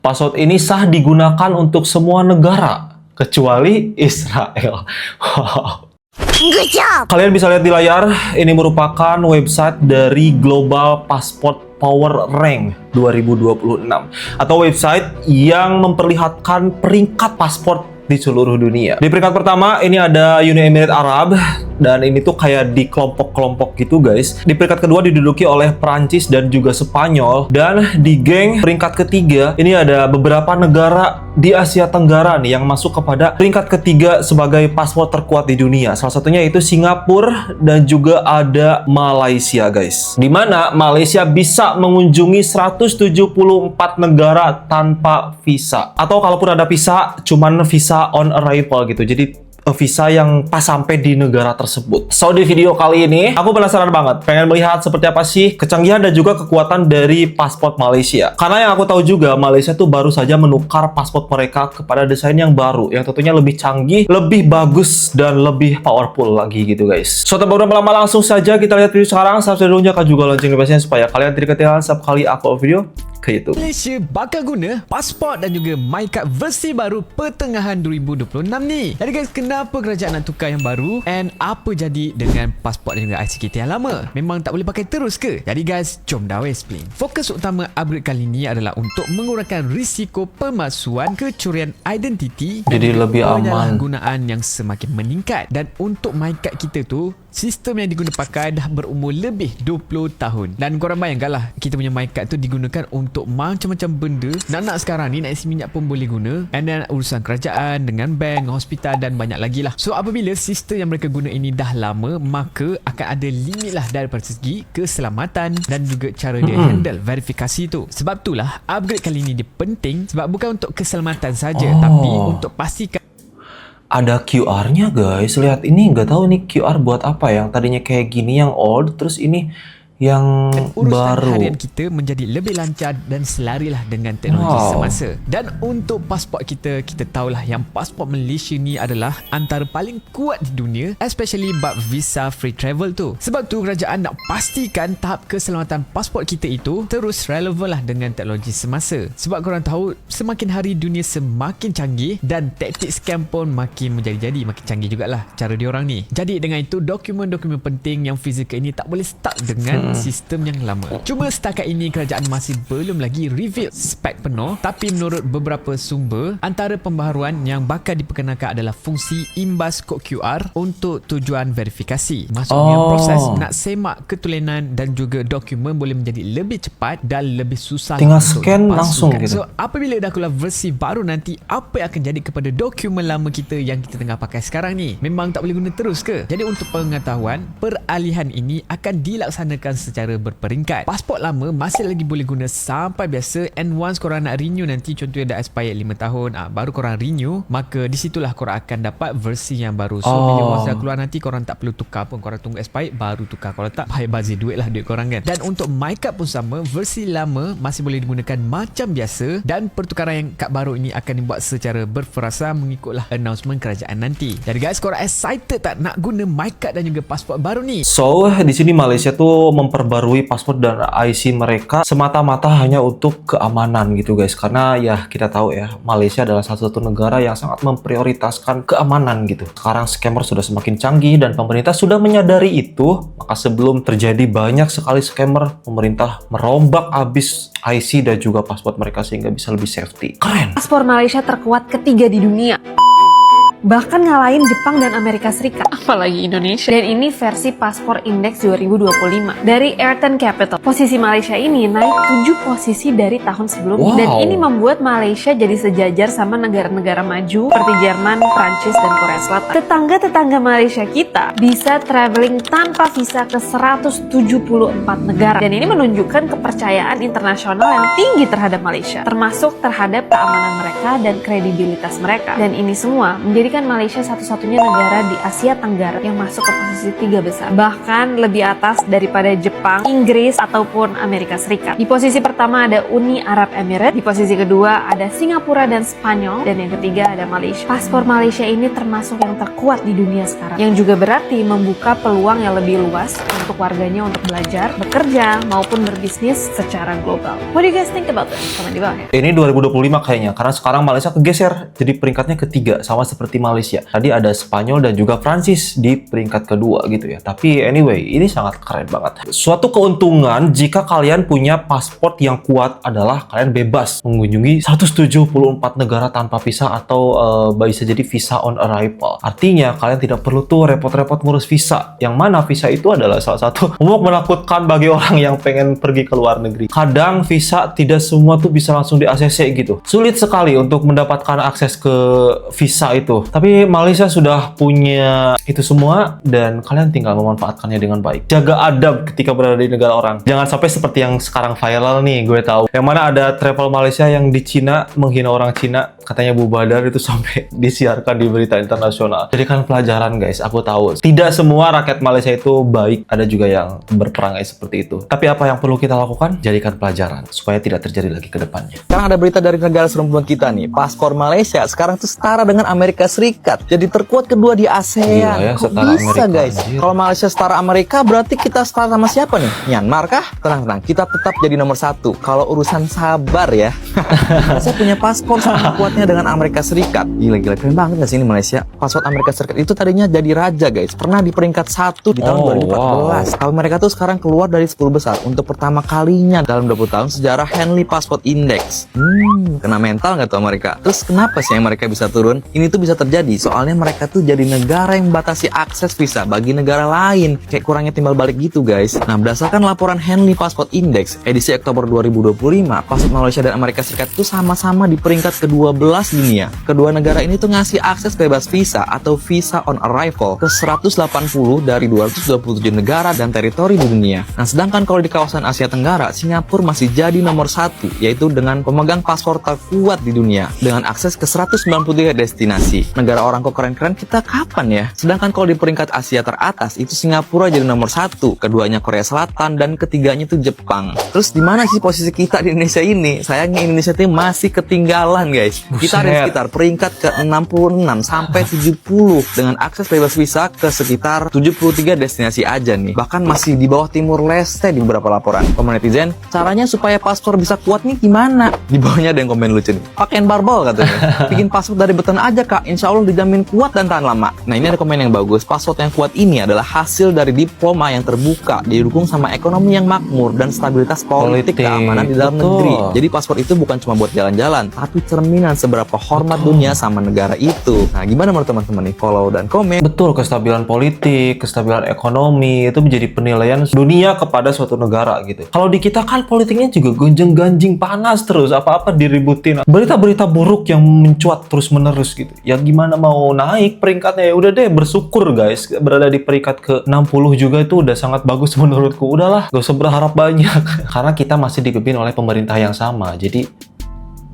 Password ini sah digunakan untuk semua negara, kecuali Israel. Wow. Good job! Kalian bisa lihat di layar, ini merupakan website dari Global Passport Power Rank 2026 atau website yang memperlihatkan peringkat paspor di seluruh dunia. Di peringkat pertama ini ada Uni Emirat Arab dan ini tuh kayak di kelompok-kelompok gitu guys. Di peringkat kedua diduduki oleh Prancis dan juga Spanyol, dan di geng peringkat ketiga ini ada beberapa negara di Asia Tenggara nih yang masuk kepada peringkat ketiga sebagai paspor terkuat di dunia. Salah satunya itu Singapura dan juga ada Malaysia guys. Dimana Malaysia bisa mengunjungi 174 negara tanpa visa. Atau kalaupun ada visa, cuman visa on arrival gitu. Jadi visa yang pas sampai di negara tersebut. So di video kali ini aku penasaran banget, pengen melihat seperti apa sih kecanggihan dan juga kekuatan dari paspor Malaysia. Karena yang aku tahu juga Malaysia tuh baru saja menukar paspor mereka kepada desain yang baru, yang tentunya lebih canggih, lebih bagus dan lebih powerful lagi gitu guys. So tanpa berlama-lama langsung saja kita lihat video sekarang. Subscribe dulu, nyalakan juga lonceng notifikasinya supaya kalian tidak ketinggalan setiap kali aku upload video ke YouTube. Malaysia bakal guna pasport dan juga MyCard versi baru pertengahan 2026 ni. Jadi guys, kenapa kerajaan nak tukar yang baru? And apa jadi dengan pasport dan juga IC kita yang lama? Memang tak boleh pakai terus ke? Jadi guys, jom dah explain. Fokus utama upgrade kali ni adalah untuk mengurangkan risiko pemalsuan, kecurian identiti dan jadi lebih aman. Penyalahgunaan yang semakin meningkat. Dan untuk MyCard kita tu, sistem yang digunakan pakai dah berumur lebih 20 tahun. Dan korang bayangkanlah, kita punya MyCard tu digunakan untuk macam-macam benda. Nak sekarang ni nak isi minyak pun boleh guna. And then urusan kerajaan dengan bank, hospital dan banyak lagi lah. So apabila sistem yang mereka guna ini dah lama, maka akan ada limit lah daripada segi keselamatan dan juga cara dia handle verifikasi tu. Sebab itulah upgrade kali ni dia penting, sebab bukan untuk keselamatan saja, tapi untuk pastikan Ada QR-nya guys. Lihat ini, nggak tahu nih QR buat apa. Yang tadinya kayak gini yang old, terus ini yang urusan baru. harian kita menjadi lebih lancar dan selarilah dengan teknologi semasa. Dan untuk pasport kita, kita tahulah yang pasport Malaysia ni adalah antara paling kuat di dunia, especially bab visa free travel tu. Sebab tu kerajaan nak pastikan tahap keselamatan pasport kita itu terus relevan lah dengan teknologi semasa. Sebab korang tahu, semakin hari dunia semakin canggih dan taktik scam pun makin menjadi-jadi, makin canggih jugalah cara diorang ni. Jadi dengan itu, dokumen-dokumen penting yang fizikal ini tak boleh stuck dengan sistem yang lama. Cuma setakat ini kerajaan masih belum lagi reveal spek penuh, tapi menurut beberapa sumber, antara pembaharuan yang bakal diperkenalkan adalah fungsi imbas kod QR untuk tujuan verifikasi. Maksudnya proses nak semak ketulinan dan juga dokumen boleh menjadi lebih cepat dan lebih susah. Tinggal scan langsung gitu. So apabila dah keluar versi baru nanti, apa yang akan jadi kepada dokumen lama kita yang kita tengah pakai sekarang ni? Memang tak boleh guna terus ke? Jadi untuk pengetahuan, peralihan ini akan dilaksanakan secara berperingkat. Pasport lama masih lagi boleh guna sampai biasa, and once korang nak renew nanti, contohnya dah expired 5 tahun, baru korang renew, maka disitulah korang akan dapat versi yang baru. So bila once dah keluar nanti, korang tak perlu tukar pun, korang tunggu expired baru tukar. Kalau tak, payah bazir duit lah duit korang kan. Dan untuk MyCard pun sama, versi lama masih boleh digunakan macam biasa, dan pertukaran yang kad baru ini akan dibuat secara berfrasa mengikutlah announcement kerajaan nanti. Jadi guys, korang excited tak nak guna MyCard dan juga pasport baru ni? So di sini Malaysia tuh memperbarui paspor dan IC mereka semata-mata hanya untuk keamanan gitu guys. Karena ya kita tahu ya, Malaysia adalah salah satu negara yang sangat memprioritaskan keamanan gitu. Sekarang scammer sudah semakin canggih dan pemerintah sudah menyadari itu. Maka sebelum terjadi banyak sekali scammer, pemerintah merombak habis IC dan juga paspor mereka sehingga bisa lebih safety. Keren. Paspor Malaysia terkuat ketiga di dunia. Bahkan ngalahin Jepang dan Amerika Serikat. Apalagi Indonesia. Dan ini versi Paspor Index 2025 dari Airten Capital. Posisi Malaysia ini naik 7 posisi dari tahun sebelumnya. Dan ini membuat Malaysia jadi sejajar sama negara-negara maju seperti Jerman, Prancis, dan Korea Selatan. Tetangga-tetangga Malaysia kita bisa traveling tanpa visa ke 174 negara. Dan ini menunjukkan kepercayaan internasional yang tinggi terhadap Malaysia, termasuk terhadap keamanan mereka dan kredibilitas mereka. Dan ini semua menjadi menjadikan Malaysia satu-satunya negara di Asia Tenggara yang masuk ke posisi 3 besar. Bahkan lebih atas daripada Jepang, Inggris, ataupun Amerika Serikat. Di posisi pertama ada Uni Arab Emirates, di posisi kedua ada Singapura dan Spanyol, dan yang ketiga ada Malaysia. Paspor Malaysia ini termasuk yang terkuat di dunia sekarang, yang juga berarti membuka peluang yang lebih luas untuk warganya untuk belajar, bekerja, maupun berbisnis secara global. What do you guys think about this? Komen di bawah ya. Ini 2025 kayaknya, karena sekarang Malaysia kegeser jadi peringkatnya ketiga, sama seperti Malaysia. Tadi ada Spanyol dan juga Prancis di peringkat kedua gitu ya. Tapi anyway, ini sangat keren banget. Suatu keuntungan jika kalian punya paspor yang kuat adalah kalian bebas mengunjungi 174 negara tanpa visa atau bisa jadi visa on arrival. Artinya kalian tidak perlu tuh repot-repot ngurus visa. Yang mana visa itu adalah salah satu momok menakutkan bagi orang yang pengen pergi ke luar negeri. Kadang visa tidak semua tuh bisa langsung di ACC gitu. Sulit sekali untuk mendapatkan akses ke visa itu. Tapi Malaysia sudah punya itu semua dan kalian tinggal memanfaatkannya dengan baik. Jaga adab ketika berada di negara orang. Jangan sampai seperti yang sekarang viral nih, gue tahu. Yang mana ada travel Malaysia yang di Cina menghina orang Cina, katanya Bu Badar itu sampai disiarkan di berita internasional. Jadikan pelajaran guys, aku tahu. Tidak semua rakyat Malaysia itu baik, ada juga yang berperangai seperti itu. Tapi apa yang perlu kita lakukan? Jadikan pelajaran supaya tidak terjadi lagi ke depannya. Sekarang ada berita dari negara serembuan kita nih. Paspor Malaysia sekarang tuh setara dengan Amerika Serikat. Jadi terkuat kedua di ASEAN. Gila ya, Kok setara bisa Amerika, guys? anjir. Kalau Malaysia setara Amerika berarti kita setara sama siapa nih? Myanmar kah? Tenang-tenang, kita tetap jadi nomor 1. Kalau urusan sabar ya. Saya punya paspor sama kuatnya dengan Amerika Serikat. Gila-gila, keren banget gak sih ini Malaysia? Paspor Amerika Serikat itu tadinya jadi raja guys. Pernah di peringkat 1 di tahun 2014. Kalau mereka tuh sekarang keluar dari 10 besar untuk pertama kalinya dalam 20 tahun sejarah Henley Passport Index. Kena mental nggak tuh Amerika? Terus kenapa sih mereka bisa turun? Ini tuh bisa terjadi soalnya mereka tuh jadi negara yang membatasi akses visa bagi negara lain. Kayak kurangnya timbal balik gitu guys. Nah, berdasarkan laporan Henley Passport Index edisi Oktober 2025, paspor Malaysia dan Amerika Serikat tuh sama-sama di peringkat ke-12 dunia. Kedua negara ini tuh ngasih akses bebas visa atau visa on arrival ke 180 dari 227 negara dan teritori di dunia. Nah, sedangkan kalau di kawasan Asia Tenggara, Singapura masih jadi nomor 1, yaitu dengan pemegang paspor terkuat di dunia dengan akses ke 193 destinasi. Negara orang kok keren-keren, kita kapan ya? Sedangkan kalau di peringkat Asia teratas itu Singapura jadi nomor 1, keduanya Korea Selatan dan ketiganya itu Jepang. Terus di mana sih posisi kita di Indonesia ini? Sayangnya Indonesia itu masih ketinggalan guys. Kita ada di sekitar peringkat ke-66 sampai 70 dengan akses bebas visa ke sekitar 73 destinasi aja nih. Bahkan masih di bawah Timur Leste di beberapa laporan. Komen netizen, caranya supaya paspor bisa kuat nih gimana? Di bawahnya ada yang komen lucu nih. Pakein barbel katanya. Bikin paspor dari beton aja kak, insya Allah dijamin kuat dan tahan lama. Nah, ini ada komen yang bagus. Paspor yang kuat ini adalah hasil dari diploma yang terbuka, didukung sama ekonomi yang makmur dan stabilitas politik keamanan di dalam negeri. Jadi paspor itu bukan cuma buat jalan-jalan, tapi cerminan seberapa hormat dunia sama negara itu. Nah, gimana menurut teman-teman nih? Follow dan komen. Betul, kestabilan politik, kestabilan ekonomi itu menjadi penilaian dunia kepada suatu negara gitu. Kalau di kita kan politiknya juga gonjang-ganjing, panas terus, apa-apa diributin. Berita-berita buruk yang mencuat terus-menerus gitu. Ya gimana mau naik peringkatnya? Ya udah deh, bersyukur guys. Berada di peringkat ke-60 juga itu udah sangat bagus menurutku. Udahlah, gak usah berharap banyak. Karena kita masih dipimpin oleh pemerintah yang sama. Jadi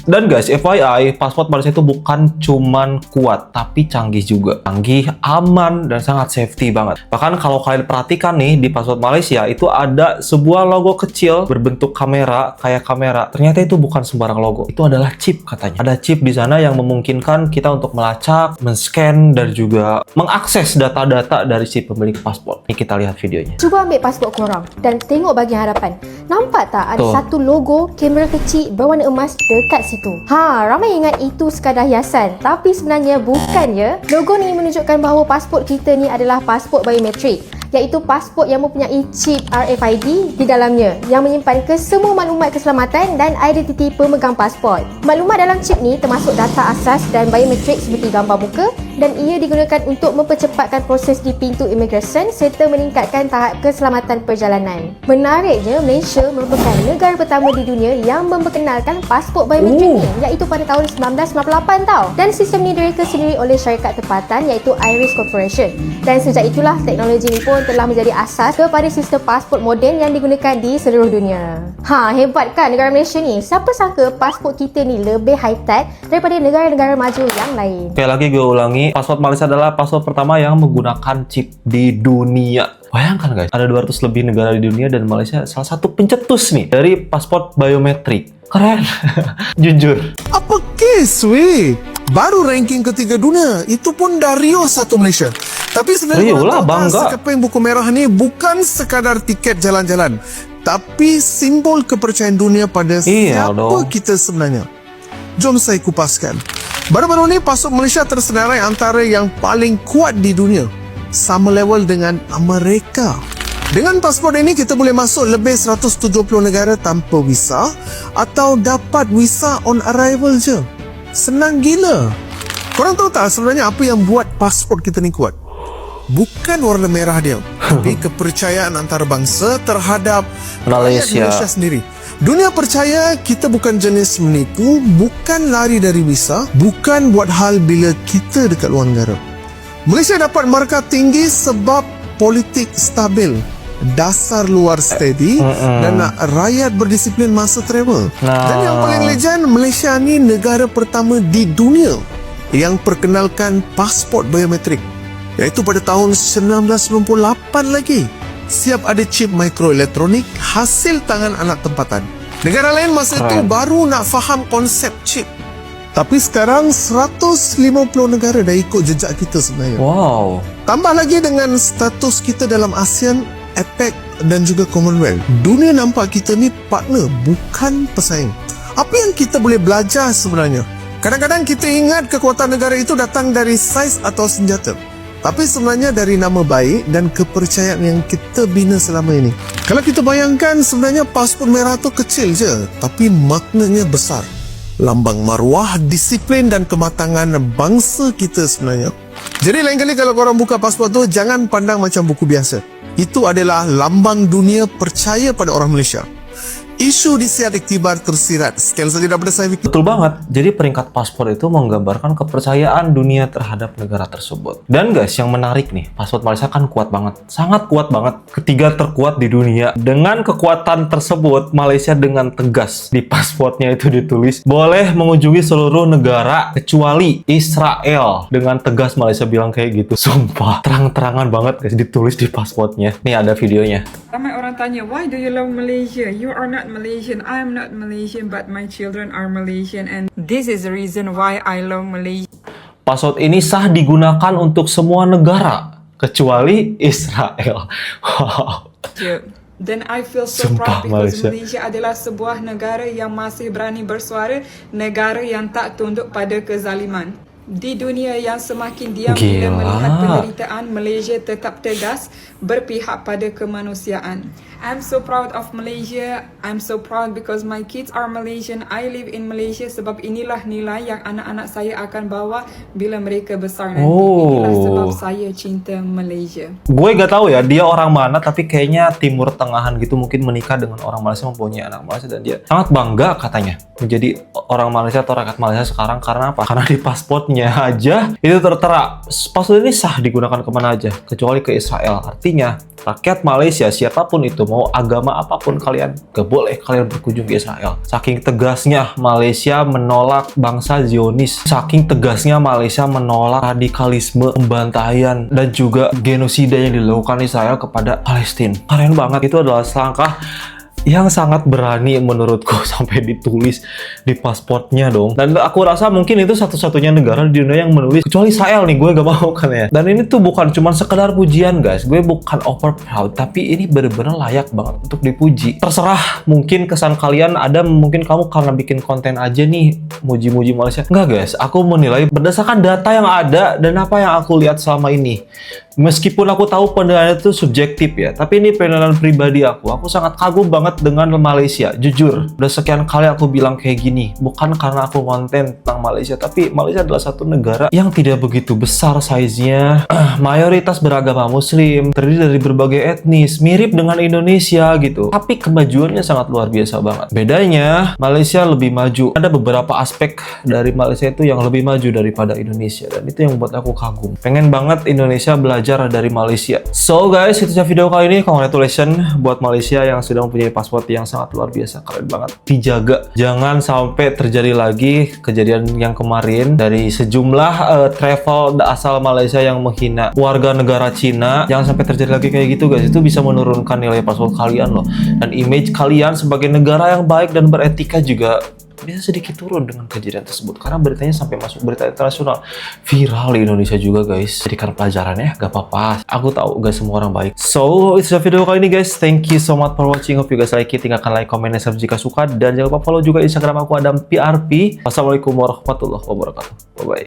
dan guys, FYI, paspor Malaysia itu bukan cuman kuat, tapi canggih juga. Canggih, aman, dan sangat safety banget. Bahkan kalau kalian perhatikan nih, di paspor Malaysia itu ada sebuah logo kecil berbentuk kamera, kayak kamera. Ternyata itu bukan sembarang logo. Itu adalah chip katanya. Ada chip di sana yang memungkinkan kita untuk melacak, men-scan, dan juga mengakses data-data dari si pemilik paspor. Ini kita lihat videonya. Cuba ambil pasport korang dan tengok bahagian hadapan. Nampak tak ada Tuh. satu logo kamera kecil berwarna emas dekat situ? Ramai ingat itu sekadar hiasan, tapi sebenarnya bukan ya. Logo ni menunjukkan bahawa pasport kita ni adalah pasport biometrik, iaitu pasport yang mempunyai chip RFID di dalamnya yang menyimpan kesemua maklumat keselamatan dan identiti pemegang pasport. Maklumat dalam chip ni termasuk data asas dan biometrik seperti gambar muka, dan ia digunakan untuk mempercepatkan proses di pintu imigresen serta meningkatkan tahap keselamatan perjalanan. Menariknya, Malaysia merupakan negara pertama di dunia yang memperkenalkan pasport biometrik ni, iaitu pada tahun 1998 tau. Dan sistem ni direka sendiri oleh syarikat tempatan iaitu Iris Corporation. Dan sejak itulah teknologi ni pun telah menjadi asas kepada sistem pasport moden yang digunakan di seluruh dunia. Hebat kan negara Malaysia ni? Siapa sangka pasport kita ni lebih high-tech daripada negara-negara maju yang lain. Sekali lagi gue ulangi, ini, paspor Malaysia adalah paspor pertama yang menggunakan chip di dunia. Bayangkan guys, ada 200 lebih negara di dunia dan Malaysia salah satu pencetus nih dari paspor biometrik. Keren. Jujur. Apa kes weh? Baru ranking ketiga dunia. Itu pun dari Rio satu Malaysia. Tapi sebenarnya Rio korang lah, tahu tak, bangga. sekeping buku merah ni bukan sekadar tiket jalan-jalan, tapi simbol kepercayaan dunia pada Iya siapa dong. kita sebenarnya. Jom saya kupaskan. Baru-baru ni paspor Malaysia tersenarai antara yang paling kuat di dunia. Sama level dengan Amerika. Dengan paspor ini kita boleh masuk lebih 170 negara tanpa visa atau dapat visa on arrival je. Senang gila. Korang tahu tak sebenarnya apa yang buat paspor kita ni kuat? Bukan warna merah dia, tapi kepercayaan antarabangsa terhadap rakyat Malaysia sendiri. Dunia percaya kita bukan jenis menipu, bukan lari dari visa, bukan buat hal bila kita dekat luar negara. Malaysia dapat markah tinggi sebab politik stabil, dasar luar steady dan rakyat berdisiplin masa travel. Dan yang paling legend, Malaysia ni negara pertama di dunia yang perkenalkan pasport biometrik, iaitu pada tahun 1998 lagi. Siap ada chip mikroelektronik hasil tangan anak tempatan. Negara lain masa itu baru nak faham konsep chip. Tapi sekarang 150 negara dah ikut jejak kita sebenarnya. Wow. Tambah lagi dengan status kita dalam ASEAN, APEC dan juga Commonwealth. Dunia nampak kita ni partner, bukan pesaing. Apa yang kita boleh belajar sebenarnya? Kadang-kadang kita ingat kekuatan negara itu datang dari saiz atau senjata. Tapi sebenarnya dari nama baik dan kepercayaan yang kita bina selama ini. Kalau kita bayangkan sebenarnya paspor merah tu kecil je, tapi maknanya besar. Lambang maruah, disiplin dan kematangan bangsa kita sebenarnya. Jadi lain kali kalau korang buka paspor tu, jangan pandang macam buku biasa. Itu adalah lambang dunia percaya pada orang Malaysia. Isu di siar iktibar tersirat. Sekian saja daripada saya, Vicky. Betul banget. Jadi peringkat paspor itu menggambarkan kepercayaan dunia terhadap negara tersebut. Dan guys, yang menarik nih, paspor Malaysia kan kuat banget. Sangat kuat banget. Ketiga terkuat di dunia. Dengan kekuatan tersebut, Malaysia dengan tegas di paspornya itu ditulis boleh mengunjungi seluruh negara kecuali Israel. Dengan tegas Malaysia bilang kayak gitu. Sumpah, terang-terangan banget guys ditulis di paspornya. Nih ada videonya. Ramai orang tanya, why do you love Malaysia? You are not Malaysian, I am not Malaysian, but my children are Malaysian, and this is the reason why I love Malaysia. Paspor ini sah digunakan untuk semua negara kecuali Israel. Wow. Then I feel so Sumpah, proud because Malaysia. Malaysia adalah sebuah negara yang masih berani bersuara, negara yang tak tunduk pada kezaliman. Di dunia yang semakin diam bila melihat penderitaan, Malaysia tetap tegas berpihak pada kemanusiaan. I'm so proud of Malaysia. I'm so proud because my kids are Malaysian. I live in Malaysia sebab inilah nilai yang anak-anak saya akan bawa bila mereka besar nanti. Inilah sebab saya cinta Malaysia. Gue gak tahu ya dia orang mana, tapi kayaknya Timur Tengahan gitu, mungkin menikah dengan orang Malaysia, mempunyai anak Malaysia, dan dia sangat bangga katanya menjadi orang Malaysia atau rakyat Malaysia sekarang. Karena apa? Karena di pasportnya aja itu tertera paspor ini sah digunakan kemana aja kecuali ke Israel. Artinya rakyat Malaysia siapapun itu, mau agama apapun kalian, gak boleh kalian berkunjung ke Israel. Saking tegasnya Malaysia menolak bangsa Zionis, saking tegasnya Malaysia menolak radikalisme, pembantaian dan juga genosida yang dilakukan Israel kepada Palestina. Keren banget. Itu adalah langkah yang sangat berani menurutku sampai ditulis di pasportnya dong. Dan aku rasa mungkin itu satu-satunya negara di dunia yang menulis, kecuali Israel nih, gue gak mau kan ya. Dan ini tuh bukan cuma sekedar pujian guys, gue bukan over proud, tapi ini bener-bener layak banget untuk dipuji. Terserah mungkin kesan kalian ada, mungkin kamu karena bikin konten aja nih muji-muji Malaysia. Enggak guys, aku menilai berdasarkan data yang ada dan apa yang aku lihat selama ini. Meskipun aku tahu penilaian itu subjektif ya, tapi ini penilaian pribadi aku. Aku sangat kagum banget dengan Malaysia. Jujur, udah sekian kali aku bilang kayak gini. Bukan karena aku konten tentang Malaysia, tapi Malaysia adalah satu negara yang tidak begitu besar size-nya. Mayoritas beragama Muslim, terdiri dari berbagai etnis, mirip dengan Indonesia gitu. Tapi kemajuannya sangat luar biasa banget. Bedanya, Malaysia lebih maju. Ada beberapa aspek dari Malaysia itu yang lebih maju daripada Indonesia. Dan itu yang membuat aku kagum. Pengen banget Indonesia belajar dari Malaysia. So guys, itu saja video kali ini. Congratulations buat Malaysia yang sudah mempunyai paspor yang sangat luar biasa, keren banget. Dijaga, jangan sampai terjadi lagi kejadian yang kemarin dari sejumlah travel asal Malaysia yang menghina warga negara Cina. Jangan sampai terjadi lagi kayak gitu guys, itu bisa menurunkan nilai paspor kalian loh. Dan image kalian sebagai negara yang baik dan beretika juga bisa sedikit turun dengan kejadian tersebut, karena beritanya sampai masuk berita internasional, viral di Indonesia juga guys. Jadikan pelajaran ya, gak apa-apa, aku tahu gak semua orang baik. So itu sudah video kali ini guys, thank you so much for watching, hope you guys like it. Tinggalkan like, comment, dan subscribe jika suka, dan jangan lupa follow juga Instagram aku Adam PRP. Wassalamualaikum warahmatullahi wabarakatuh, bye bye.